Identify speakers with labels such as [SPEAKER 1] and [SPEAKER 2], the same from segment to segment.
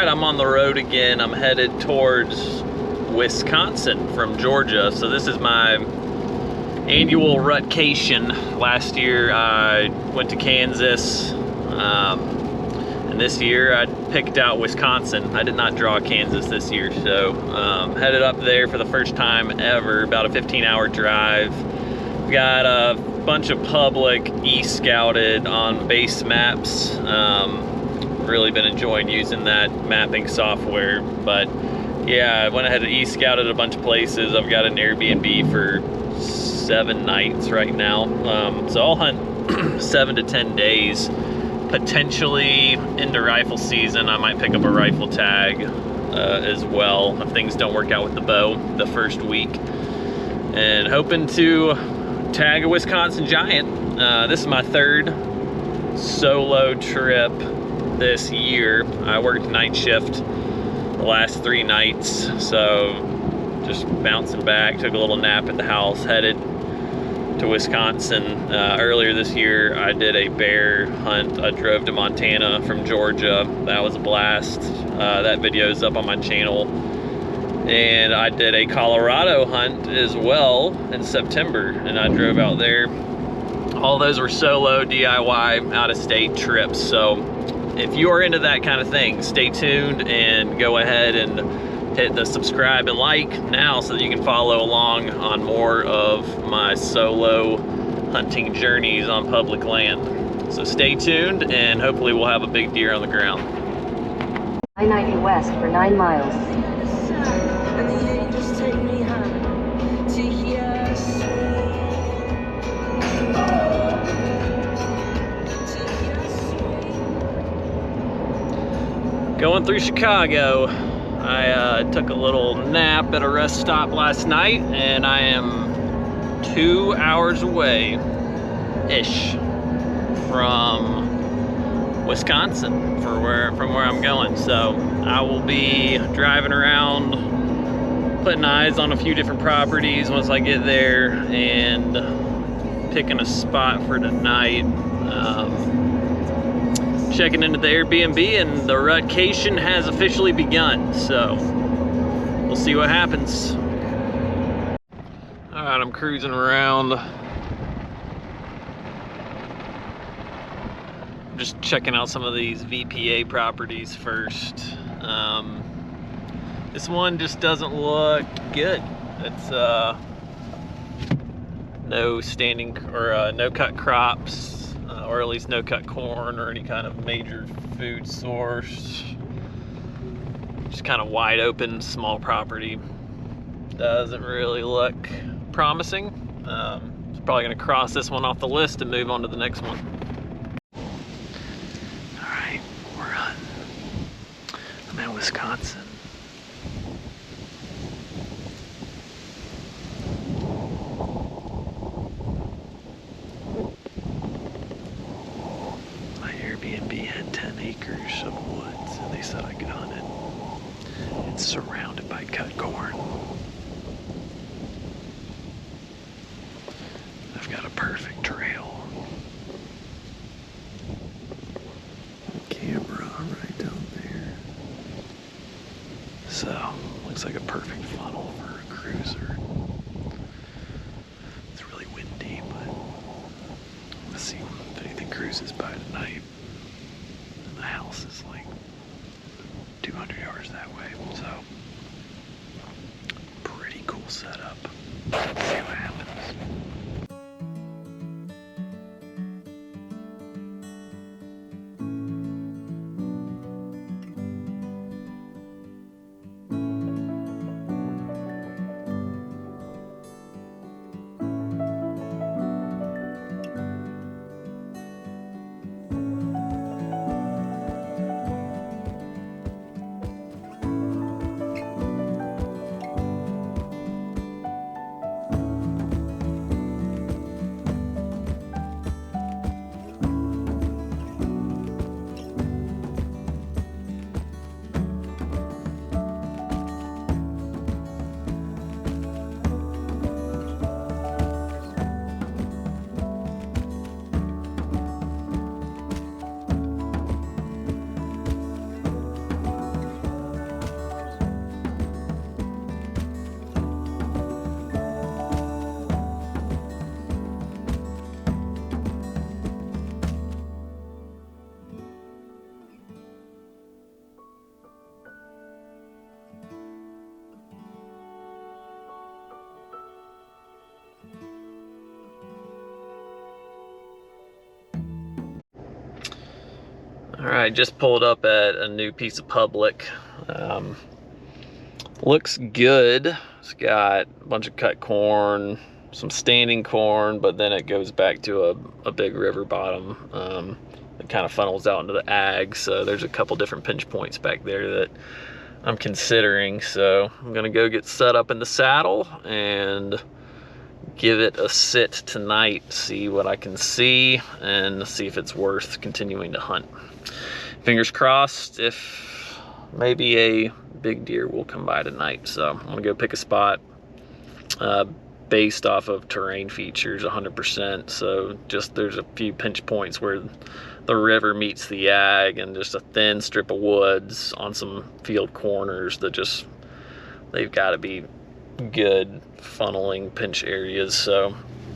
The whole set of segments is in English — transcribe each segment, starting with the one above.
[SPEAKER 1] right, I'm on the road again. I'm headed towards Wisconsin from Georgia. So this is my annual Rutcation. Last year I went to Kansas, and this year I picked out Wisconsin. I did not draw Kansas this year, so headed up there for the first time ever, about a 15-hour drive. Got a bunch of public e-scouted on base maps. Really been enjoying using that mapping software, but yeah, I went ahead and e-scouted a bunch of places. I've got an Airbnb for 7 nights right now, so I'll hunt 7 to 10 days, potentially into rifle season. I might pick up a rifle tag as well if things don't work out with the bow the first week, and hoping to tag a Wisconsin giant. This is my 3rd solo trip this year. I worked night shift the last 3 nights, so just bouncing back, took a little nap at the house, headed to Wisconsin. Earlier this year I did a bear hunt. I drove to Montana from Georgia. That was a blast. That video is up on my channel. And I did a Colorado hunt as well in September, and I drove out there. All those were solo DIY out-of-state trips. So if you are into that kind of thing, stay tuned and go ahead and hit the subscribe and like now so that you can follow along on more of my solo hunting journeys on public land. So stay tuned, and hopefully we'll have a big deer on the ground.
[SPEAKER 2] I-90 west for 9 miles.
[SPEAKER 1] Going through Chicago. I took a little nap at a rest stop last night, and I am 2 hours away-ish from Wisconsin from where I'm going. So I will be driving around, putting eyes on a few different properties once I get there, and picking a spot for tonight. Checking into the Airbnb, and the Rutcation has officially begun, so we'll see what happens. All right, I'm cruising around. I'm just checking out some of these VPA properties first. This one just doesn't look good. It's no standing or no cut crops, or at least no cut corn or any kind of major food source. Just kind of wide open, small property. Doesn't really look promising. Probably gonna cross this one off the list and move on to the next one. All right, we're hunting. I'm in Wisconsin. Airbnb had 10 acres of woods, and they said I could hunt it. It's surrounded by cut corn. I've got a perfect trail. Camera right down there. So, looks like a perfect funnel for a cruiser. It's really windy, but let's see if anything cruises by tonight. The house is like 200 yards that way, so pretty cool setup. Let's see what happens. Alright, just pulled up at a new piece of public. Looks good. It's got a bunch of cut corn, some standing corn, but then it goes back to a big river bottom. It kind of funnels out into the ag, so there's a couple different pinch points back there that I'm considering. So I'm gonna go get set up in the saddle and give it a sit tonight, see what I can see, and see if it's worth continuing to hunt. Fingers crossed if maybe a big deer will come by tonight. So I'm gonna go pick a spot based off of terrain features 100%. So just there's a few pinch points where the river meets the ag, and just a thin strip of woods on some field corners that just, they've got to be good funneling pinch areas. So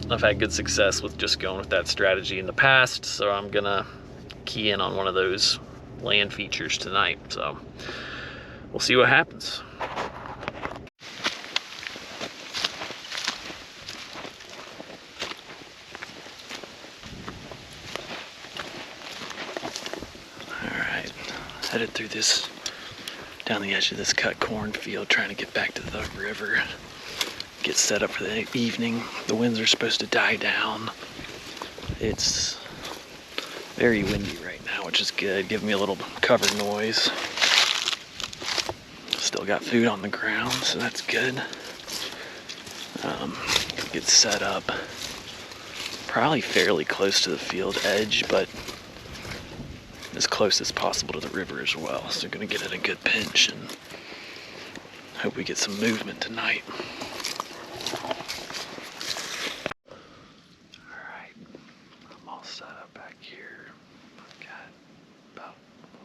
[SPEAKER 1] I've had good success with just going with that strategy in the past, so I'm gonna key in on one of those land features tonight. So we'll see what happens. Alright, headed through this, down the edge of this cut cornfield, trying to get back to the river, get set up for the evening. The winds are supposed to die down. It's very windy right now, which is good. Give me a little cover noise. Still got food on the ground, so that's good. Get set up probably fairly close to the field edge, but as close as possible to the river as well. So gonna get at a good pinch and hope we get some movement tonight. Alright, I'm all set up back here. I've got about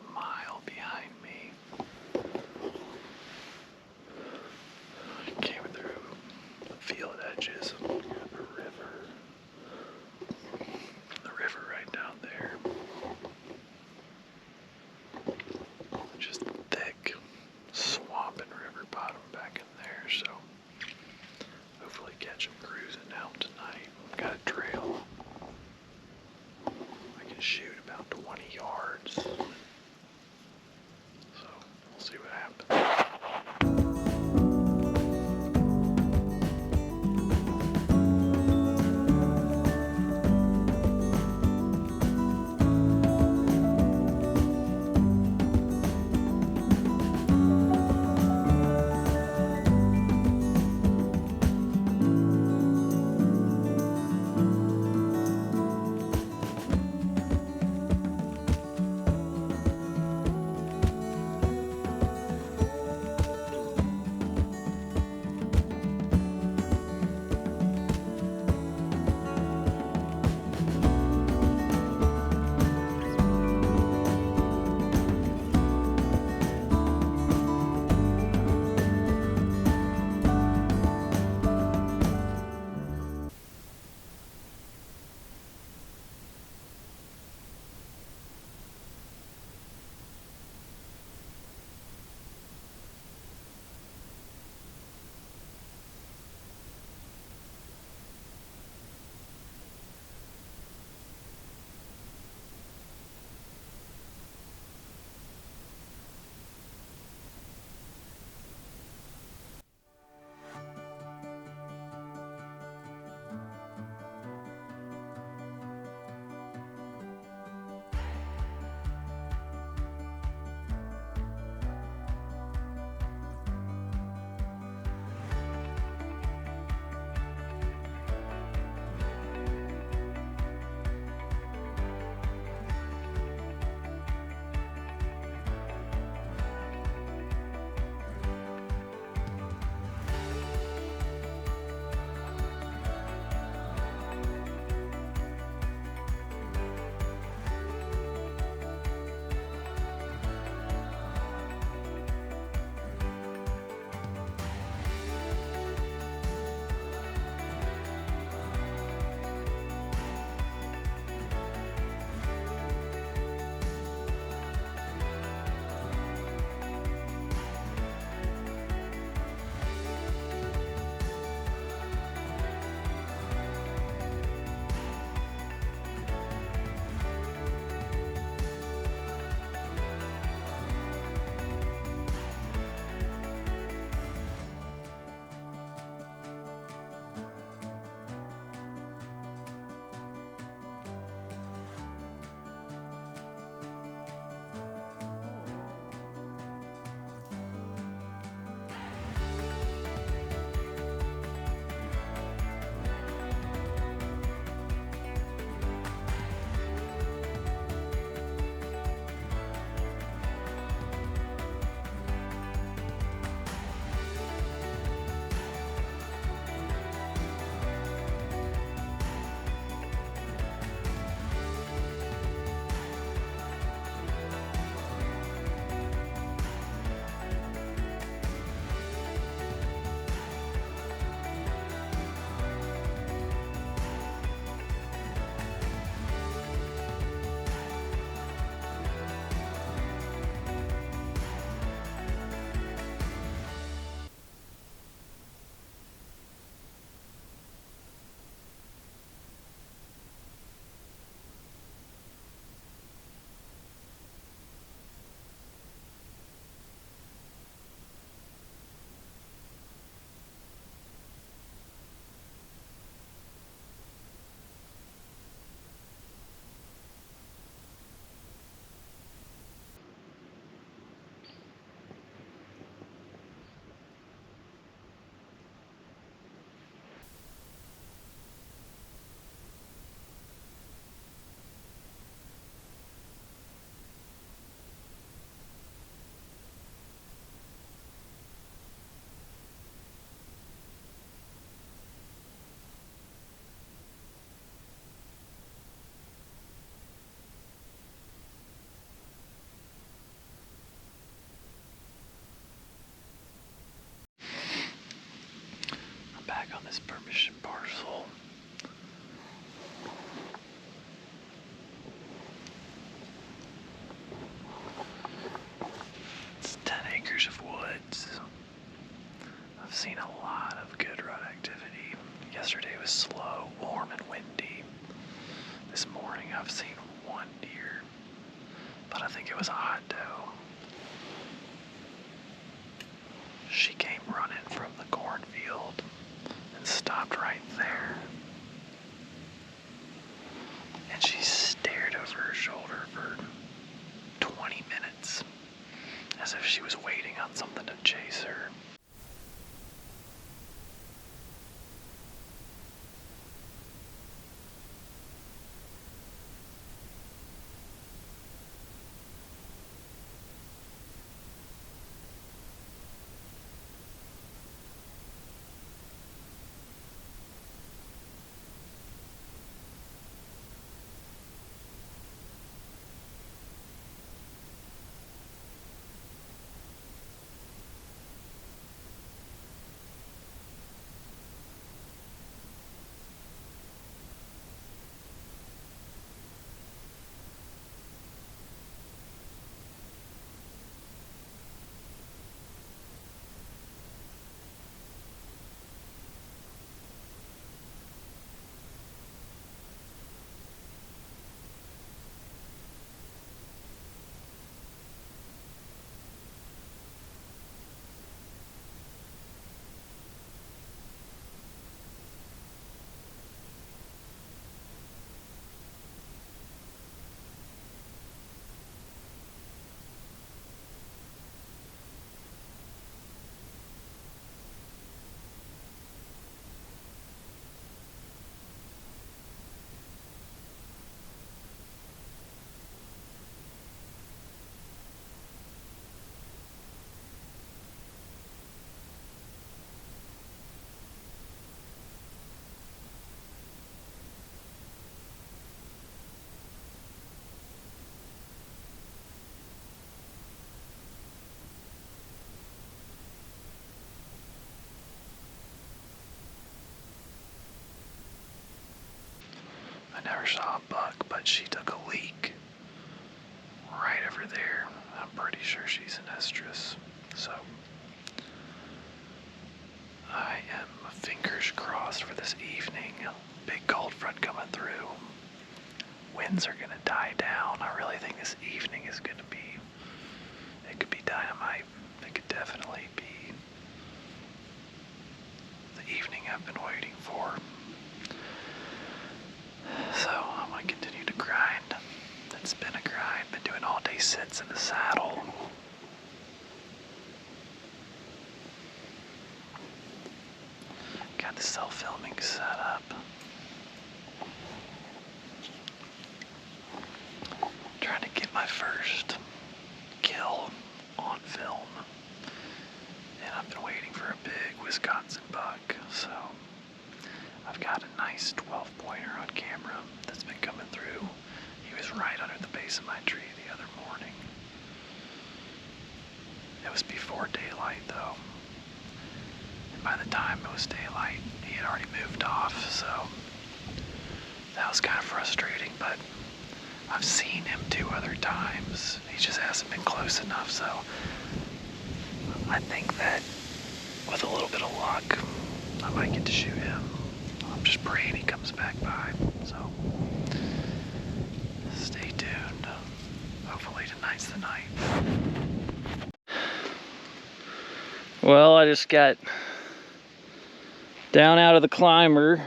[SPEAKER 1] a mile behind me. Came through the field edges, got the river right down there. Just thick swamp and river bottom back in there, so hopefully catch them cruising out tonight. Got a trail. I can shoot about 20 yards. So we'll see what happens. She came running from the cornfield and stopped right there. And she stared over her shoulder for 20 minutes, as if she was waiting on something to chase her. I never saw a buck, but she took a leak right over there. I'm pretty sure she's an estrus. So I am fingers crossed for this evening. Big cold front coming through. Winds are gonna die down. I really think this evening is gonna be, it could be dynamite. It could definitely be the evening I've been waiting for. So I'm gonna continue to grind. It's been a grind. Been doing all day sits in the saddle. Got the self-filming set up. Trying to get my first kill on film. And I've been waiting for a big Wisconsin buck, so I've got a nice 12-pointer on camera that's been coming through. He was right under the base of my tree the other morning. It was before daylight though. And by the time it was daylight, he had already moved off, so that was kind of frustrating, but I've seen him 2 other times. He just hasn't been close enough, so I think that with a little bit of luck, I might get to shoot him. I'm just praying he comes back by, so stay tuned. Hopefully tonight's the night. Well, I just got down out of the climber.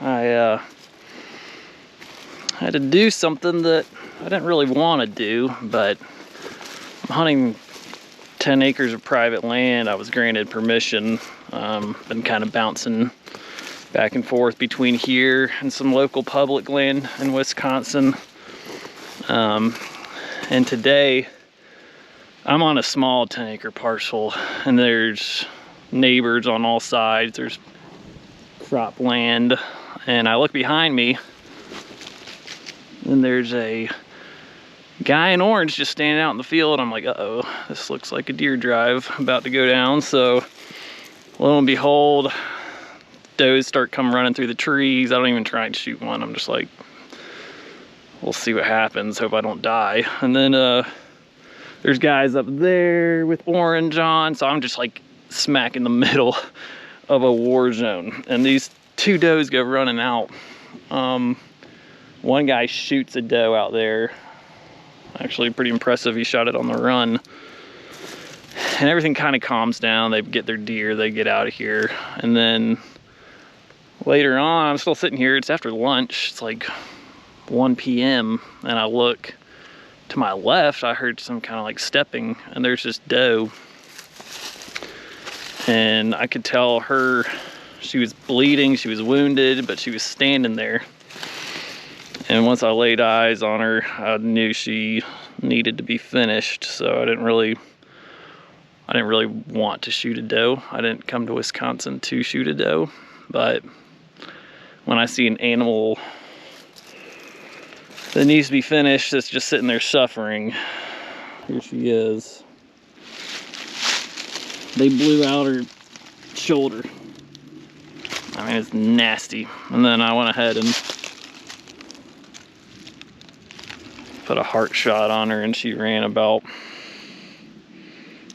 [SPEAKER 1] I had to do something that I didn't really want to do, but I'm hunting 10 acres of private land. I was granted permission. Been kind of bouncing back and forth between here and some local public land in Wisconsin. And today I'm on a small 10-acre parcel, and there's neighbors on all sides. There's crop land, and I look behind me and there's a guy in orange just standing out in the field. I'm like, uh-oh, this looks like a deer drive about to go down. So lo and behold, does start come running through the trees. I don't even try and shoot one. I'm just like, we'll see what happens. Hope I don't die. And then there's guys up there with orange on. So I'm just like smack in the middle of a war zone. And these 2 does go running out. One guy shoots a doe out there. Actually pretty impressive. He shot it on the run. and everything kind of calms down. They get their deer, they get out of here, and then later on, I'm still sitting here. It's after lunch. It's like 1 p.m. and I look to my left. I heard some kind of like stepping, and there's this doe, and I could tell her, she was bleeding, she was wounded, but she was standing there. And once I laid eyes on her, I knew she needed to be finished. So I didn't really want to shoot a doe. I didn't come to Wisconsin to shoot a doe, but when I see an animal that needs to be finished, that's just sitting there suffering, here she is. They blew out her shoulder. I mean, it's nasty. And then I went ahead and put a heart shot on her, and she ran about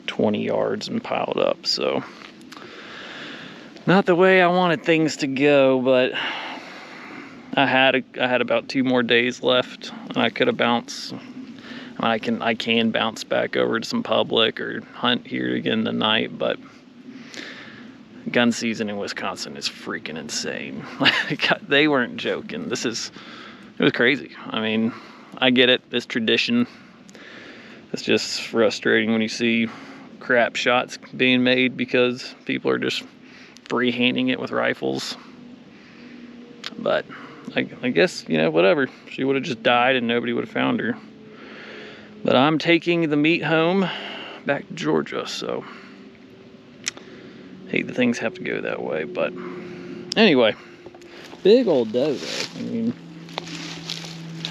[SPEAKER 1] 20 yards and piled up. So not the way I wanted things to go, but I had about 2 more days left, and I could have bounced. I can bounce back over to some public or hunt here again tonight, but gun season in Wisconsin is freaking insane. They weren't joking. It was crazy. I mean, I get it, it's tradition. It's just frustrating when you see crap shots being made because people are just free-handing it with rifles. But I guess, you know, whatever. She would have just died and nobody would have found her. But I'm taking the meat home back to Georgia, so hate that things have to go that way. But anyway, big old doe though. I mean,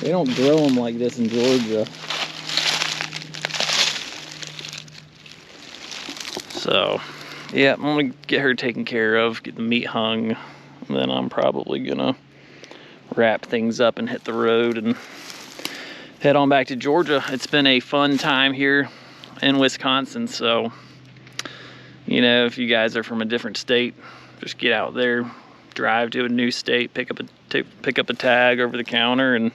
[SPEAKER 1] they don't grow them like this in Georgia. So yeah, I'm gonna get her taken care of, get the meat hung, and then I'm probably gonna wrap things up and hit the road and head on back to Georgia. It's been a fun time here in Wisconsin, so you know, if you guys are from a different state, just get out there, drive to a new state, pick up a tag over the counter, and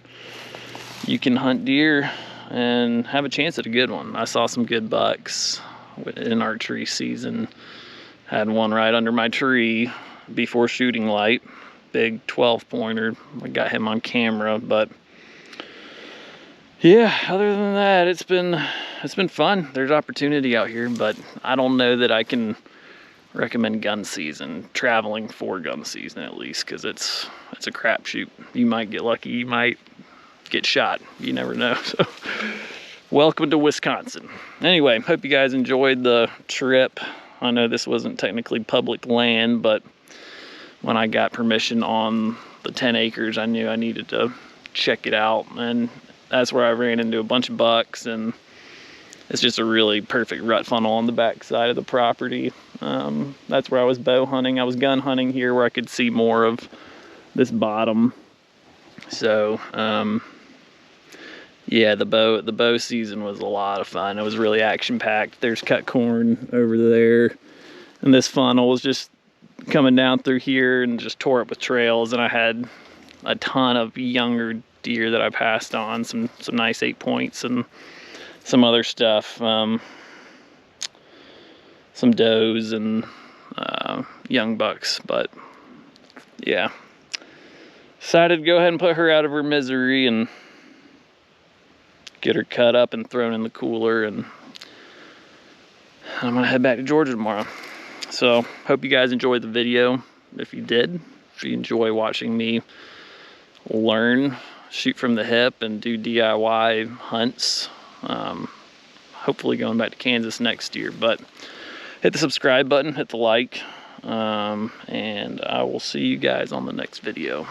[SPEAKER 1] you can hunt deer and have a chance at a good one. I saw some good bucks in archery season. Had one right under my tree before shooting light, big 12-pointer. I got him on camera, but yeah, other than that, it's been fun. There's opportunity out here, but I don't know that I can recommend gun season, traveling for gun season at least, because it's a crapshoot. You might get lucky, you might get shot. You never know. So welcome to Wisconsin. Anyway, hope you guys enjoyed the trip. I know this wasn't technically public land, but when I got permission on the 10 acres, I knew I needed to check it out, and that's where I ran into a bunch of bucks, and it's just a really perfect rut funnel on the back side of the property. That's where I was bow hunting. I was gun hunting here where I could see more of this bottom. So yeah, the bow season was a lot of fun. It was really action-packed. There's cut corn over there, and this funnel was just coming down through here and just tore up with trails, and I had a ton of younger deer that I passed on, some nice 8 points and some other stuff, some does and young bucks. But yeah, decided to go ahead and put her out of her misery and get her cut up and thrown in the cooler, and I'm gonna head back to Georgia tomorrow. So hope you guys enjoyed the video. If you did, if you enjoy watching me learn, shoot from the hip, and do DIY hunts, hopefully going back to Kansas next year. But hit the subscribe button, hit the like, and I will see you guys on the next video.